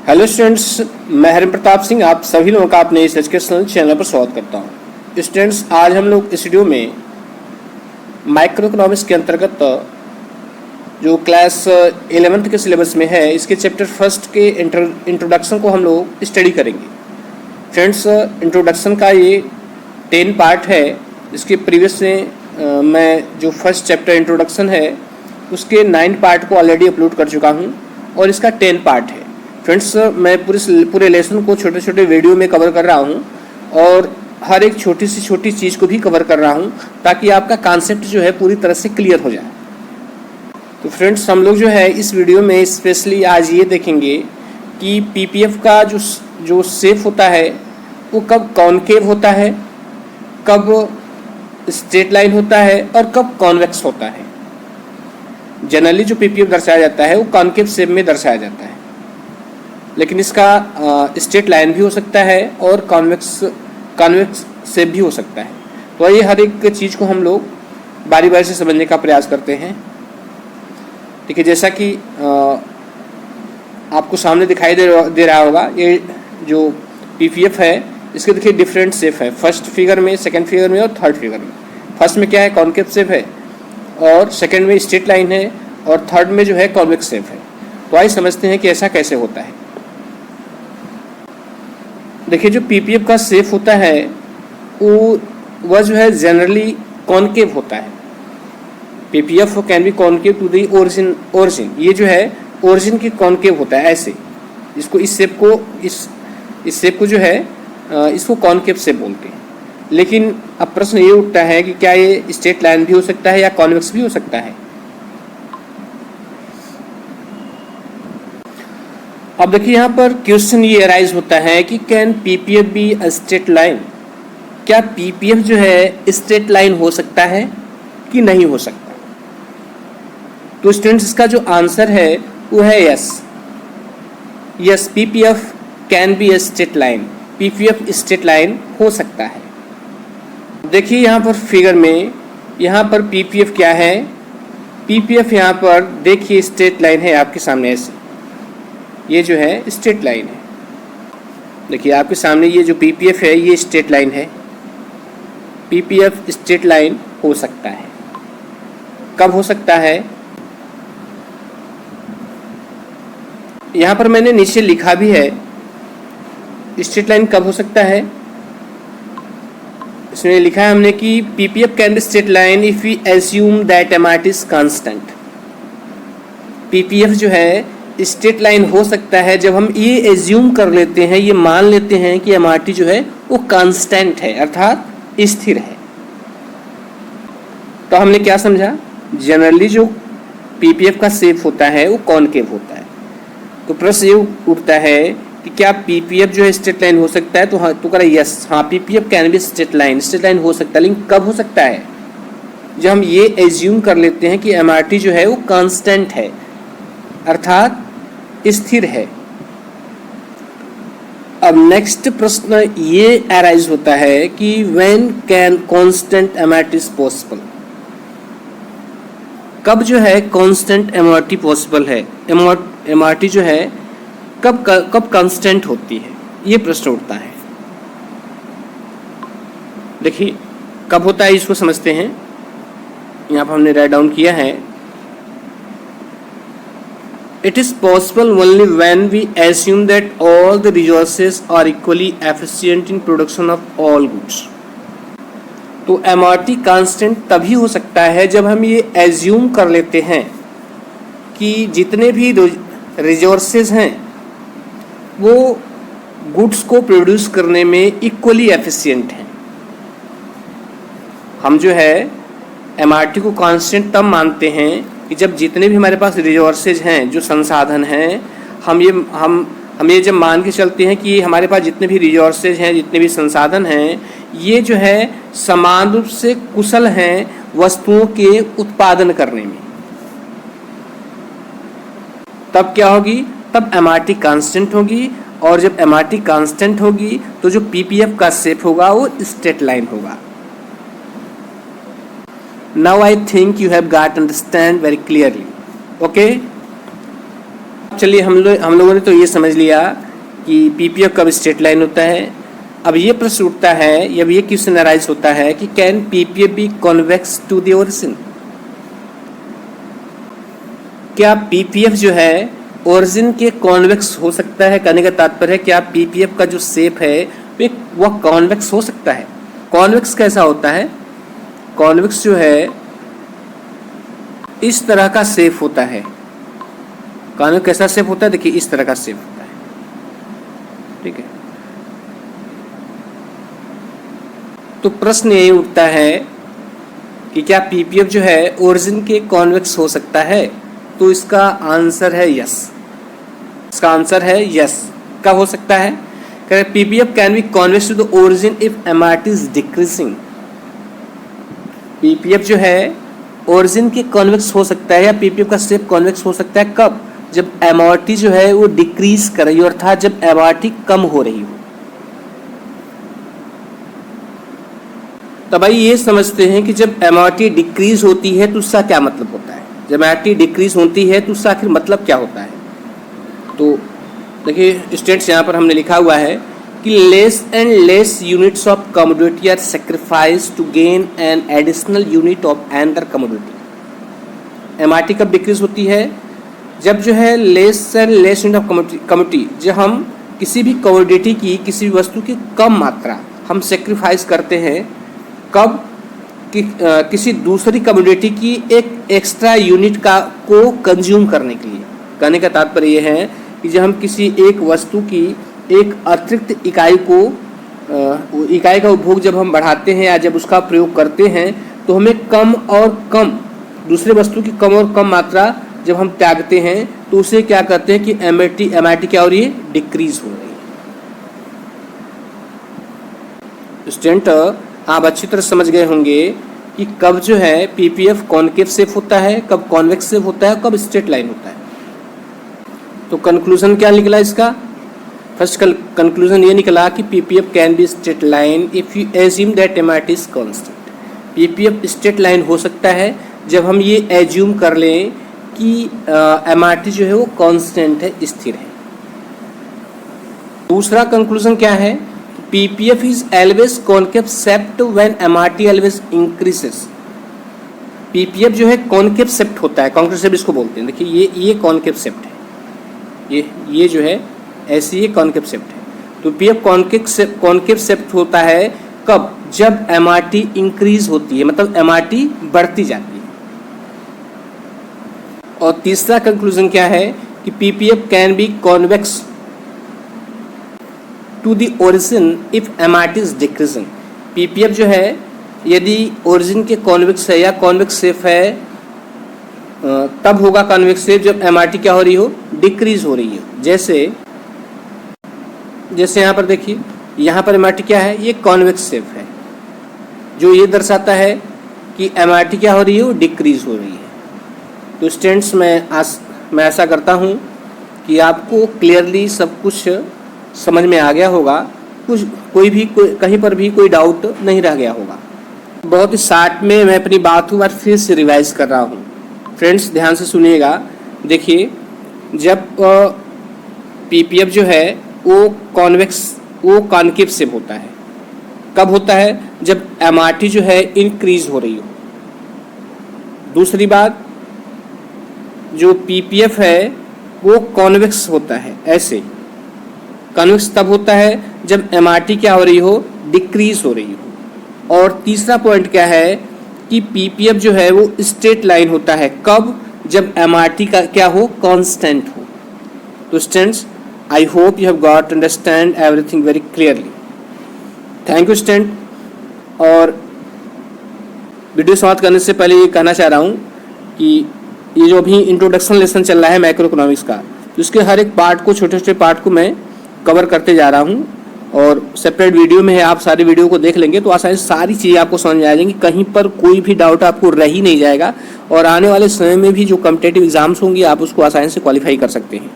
Hello students, मैं हरिम प्रताप सिंह आप सभी लोगों का अपने इस एजुकेशनल चैनल पर स्वागत करता हूं। स्टूडेंट्स, आज हम लोग इस वीडियो में माइक्रो इकोनॉमिक्स के अंतर्गत जो क्लास 11th के सिलेबस में है, इसके चैप्टर फर्स्ट के इंट्रोडक्शन को हम लोग स्टडी करेंगे। फ्रेंड्स, इंट्रोडक्शन का ये 10 पार्ट है। इसके प्रीवियस में मैं जो फर्स्ट चैप्टर इंट्रोडक्शन है उसके 9 पार्ट को ऑलरेडी अपलोड कर चुका हूँ और इसका 10 पार्ट है। फ्रेंड्स, मैं पूरे लेसन को छोटे छोटे वीडियो में कवर कर रहा हूं और हर एक छोटी सी छोटी चीज़ को भी कवर कर रहा हूं ताकि आपका कॉन्सेप्ट जो है पूरी तरह से क्लियर हो जाए। तो फ्रेंड्स, हम लोग जो है इस वीडियो में स्पेशली आज ये देखेंगे कि पीपीएफ का जो शेप होता है वो कब कॉनकेव होता है, कब स्ट्रेट लाइन होता है और कब कॉन्वेक्स होता है। जनरली जो पीपीएफ दर्शाया जाता है वो कॉनकेव शेप में दर्शाया जाता है, लेकिन इसका स्ट्रेट लाइन भी हो सकता है और कॉन्वेक्स शेप भी हो सकता है। तो ये हर एक चीज़ को हम लोग बारी बारी से समझने का प्रयास करते हैं। देखिए, जैसा कि आपको सामने दिखाई दे रहा होगा, ये जो पीपीएफ है इसके देखिए डिफरेंट शेप है। फर्स्ट फिगर में, सेकंड फिगर में और थर्ड फिगर में। फर्स्ट में क्या है, कॉनकेव शेप है, और सेकंड में स्ट्रेट लाइन है, और थर्ड में जो है कॉन्वेक्स शेप है। तो आइए समझते हैं कि ऐसा कैसे होता है। देखिए, जो पीपीएफ का शेप होता है वह जो है जनरली कॉनकेव होता है। PPF can be concave to the origin. ये जो है ओरिजिन की कॉनकेव होता है, ऐसे इसको इस शेप को जो है इसको कॉनकेव शेप बोलते हैं। लेकिन अब प्रश्न ये उठता है कि क्या ये स्ट्रेट लाइन भी हो सकता है या कॉन्वेक्स भी हो सकता है। अब देखिए, यहाँ पर क्वेश्चन ये अराइज होता है कि can PPF be a straight line. क्या पीपीएफ जो है स्ट्रेट लाइन हो सकता है कि नहीं हो सकता। तो स्टूडेंट्स, इसका जो आंसर है वो है yes, PPF can be a straight line. PPF straight line हो सकता है। देखिए यहाँ पर फिगर में, यहाँ पर पीपीएफ क्या है, पीपीएफ यहाँ पर देखिए स्ट्रेट लाइन है आपके सामने, ऐसे ये जो है स्ट्रेट लाइन है। देखिए आपके सामने ये जो पीपीएफ है ये स्ट्रेट लाइन है। पीपीएफ स्ट्रेट लाइन हो सकता है। कब हो सकता है, यहाँ पर मैंने नीचे लिखा भी है स्ट्रेट लाइन कब हो सकता है। इसमें लिखा है हमने कि PPF can be straight line if we assume that MRT is constant. PPF जो है स्ट्रेट लाइन हो सकता है जब हम ये एज्यूम कर लेते हैं, ये मान लेते हैं कि एमआरटी जो है वो कांस्टेंट है, अर्थात स्थिर है। तो हमने क्या समझा, जनरली जो पीपीएफ का शेप होता है वो कॉनकेव होता है। तो प्रश्न ये उठता है कि क्या पीपीएफ जो है स्ट्रेट लाइन हो सकता है। तो हाँ, तो कह रहा यस, हाँ PPF can be straight line हो सकता है। लेकिन कब हो सकता है, जब हम ये एज्यूम कर लेते हैं कि एमआरटी जो है वो कांस्टेंट है, अर्थात स्थिर है। अब नेक्स्ट प्रश्न ये अराइज होता है कि when can constant MRT is possible. कब जो है कांस्टेंट एमआरटी पॉसिबल है, एमआरटी जो है कब कांस्टेंट होती है, ये प्रश्न उठता है। देखिए कब होता है इसको समझते हैं। यहाँ पर हमने राइट डाउन किया है, it is possible only when we assume that all the resources are equally efficient in production of all goods। तो एमआरटी कांस्टेंट तभी हो सकता है जब हम ये एज्यूम कर लेते हैं कि जितने भी रिसोर्सेज हैं वो गुड्स को प्रोड्यूस करने में इक्वली एफिशिएंट हैं। हम जो है एमआरटी को कांस्टेंट तब मानते हैं कि जब जितने भी हमारे पास रिसोर्सेज हैं, जो संसाधन हैं, हम ये जब मान के चलते हैं कि हमारे पास जितने भी रिसोर्सेज हैं, जितने भी संसाधन हैं, ये जो है समान रूप से कुशल हैं वस्तुओं के उत्पादन करने में। तब क्या होगी, तब एमआरटी कांस्टेंट होगी। और जब एमआरटी कांस्टेंट होगी तो जो पीपीएफ का शेप होगा वो स्ट्रेट लाइन होगा। Now I think you have got understand very clearly. Okay? चलिए हम लोगों ने तो ये समझ लिया कि पीपीएफ कब स्ट्रेट लाइन होता है। अब ये प्रश्न उठता है, अब ये क्वेश्चन अराइज होता है कि can PPF be convex to the origin. क्या पीपीएफ जो है ओरिजिन के कॉन्वेक्स हो सकता है? कहने का तात्पर्य है क्या पीपीएफ का जो शेप है वह कॉन्वेक्स हो सकता है? कॉन्वेक्स कैसा होता है? कॉन्वेक्स जो है इस तरह का शेप होता है। कॉन्वेक्स कैसा शेप होता है? देखिए इस तरह का शेप होता है, ठीक है। तो प्रश्न यही उठता है कि क्या पीपीएफ जो है ओरिजिन के कॉन्वेक्स हो सकता है? तो इसका आंसर है यस। इसका आंसर है यस। कब हो सकता है? PPF can be convex to the origin if MRT is decreasing. PPF जो है ओरिजिन के कॉन्वेक्स हो सकता है या पीपीएफ का शेप कॉन्वेक्स हो सकता है कब? जब एमआरटी जो है वो डिक्रीज कर रही हो, अर्थात जब एमआरटी कम हो रही हो। तो भाई ये समझते हैं कि जब एमआरटी डिक्रीज होती है तो उसका क्या मतलब होता है। जब एमआरटी डिक्रीज होती है तो उसका आखिर मतलब क्या होता है। तो देखिए स्टेट्स यहाँ पर हमने लिखा हुआ है कि less and less units of commodity are sacrifice to gain an additional unit of another commodity. MRT कब डिक्रीज होती है? जब जो है less and less unit of commodity, जब हम किसी भी कमोडिटी की, किसी भी वस्तु की कम मात्रा हम सेक्रीफाइस करते हैं, कब? कि किसी दूसरी कमोडिटी की एक एक्स्ट्रा यूनिट को कंज्यूम करने के लिए। कहने का तात्पर्य यह है कि जब हम किसी एक वस्तु की एक अतिरिक्त इकाई का उपभोग जब हम बढ़ाते हैं या जब उसका प्रयोग करते हैं तो हमें कम और कम, दूसरे वस्तु की कम और कम मात्रा जब हम त्यागते हैं तो उसे क्या कहते हैं कि एमआरटी क्या हो रही है? डिक्रीज हो रही है। स्टूडेंट आप अच्छी तरह समझ गए होंगे कि कब जो है पीपीएफ कॉनकेव शेप होता है, कब कॉन्वेक्स शेप होता है, कब स्ट्रेट लाइन होता है। तो कंक्लूजन क्या निकला इसका? फर्स्ट कंक्लूजन ये निकला कि PPF can be straight line if you assume that MRT is constant. PPF straight line हो सकता है जब हम ये एज्यूम कर लें कि एमआरटी जो है वो कांस्टेंट है, स्थिर है। दूसरा कंक्लूजन क्या है? PPF is always concave except when MRT always increases। PPF जो है कॉन्केव सेप्ट होता है, कॉन्केव सेप्ट इसको बोलते हैं। देखिए ये कॉन्केव सेप्ट है, ये जो है ऐसी ये कॉन्केव सेप्ट है। तो PF कॉन्केव सेप्ट होता है कब? जब MRT इंक्रीज होती है, मतलब MRT बढ़ती जाती है। और तीसरा कंक्लूजन क्या है कि PPF can be convex to the origin if MRT is decreasing. PPF जो है यदि ओरिजिन के कॉन्वेक्स है या कॉन्वेक्स शेप है तब होगा कॉन्वेक्स शेप जब एमआरटी क्या हो रही हो? डिक्रीज हो रही हो। जैसे यहाँ पर देखिए, यहाँ पर एमआरटी क्या है? ये कॉन्वेक्स शेप है, जो ये दर्शाता है कि एमआरटी क्या हो रही हो? डिक्रीज हो रही है। तो स्टूडेंट्स मैं आशा करता हूँ कि आपको क्लियरली सब कुछ समझ में आ गया होगा, कहीं पर भी कोई डाउट नहीं रह गया होगा। बहुत ही शॉर्ट में मैं अपनी बात को बार फिर से रिवाइज कर रहा हूँ। फ्रेंड्स ध्यान से सुनिएगा। देखिए जब पीपीएफ जो है वो कॉन्केव शेप होता है, कब होता है? जब एमआरटी जो है इंक्रीज हो रही हो। दूसरी बात, जो पीपीएफ है वो कॉन्वेक्स होता है, ऐसे कॉन्वेक्स तब होता है जब एमआरटी क्या हो रही हो? डिक्रीज हो रही हो। और तीसरा पॉइंट क्या है कि पीपीएफ जो है वो स्ट्रेट लाइन होता है, कब? जब एमआरटी का क्या हो? कांस्टेंट हो। तो students I hope you have got understand everything very clearly. Thank you student. और वीडियो समाप्त करने से पहले ये कहना चाह रहा हूँ कि ये जो अभी इंट्रोडक्शन लेसन चल रहा है मैक्रो इकोनॉमिक्स का, तो इसके हर एक पार्ट को, छोटे छोटे पार्ट को मैं कवर करते जा रहा हूँ और सेपरेट वीडियो में है। आप सारी वीडियो को देख लेंगे तो आसानी से सारी चीज़ें आपको समझ में आ जाएंगी, कहीं पर कोई भी डाउट आपको रह ही नहीं जाएगा और आने वाले समय में भी जो कॉम्पिटिटिव एग्जाम्स होंगे आप उसको आसानी से क्वालिफाई कर सकते हैं।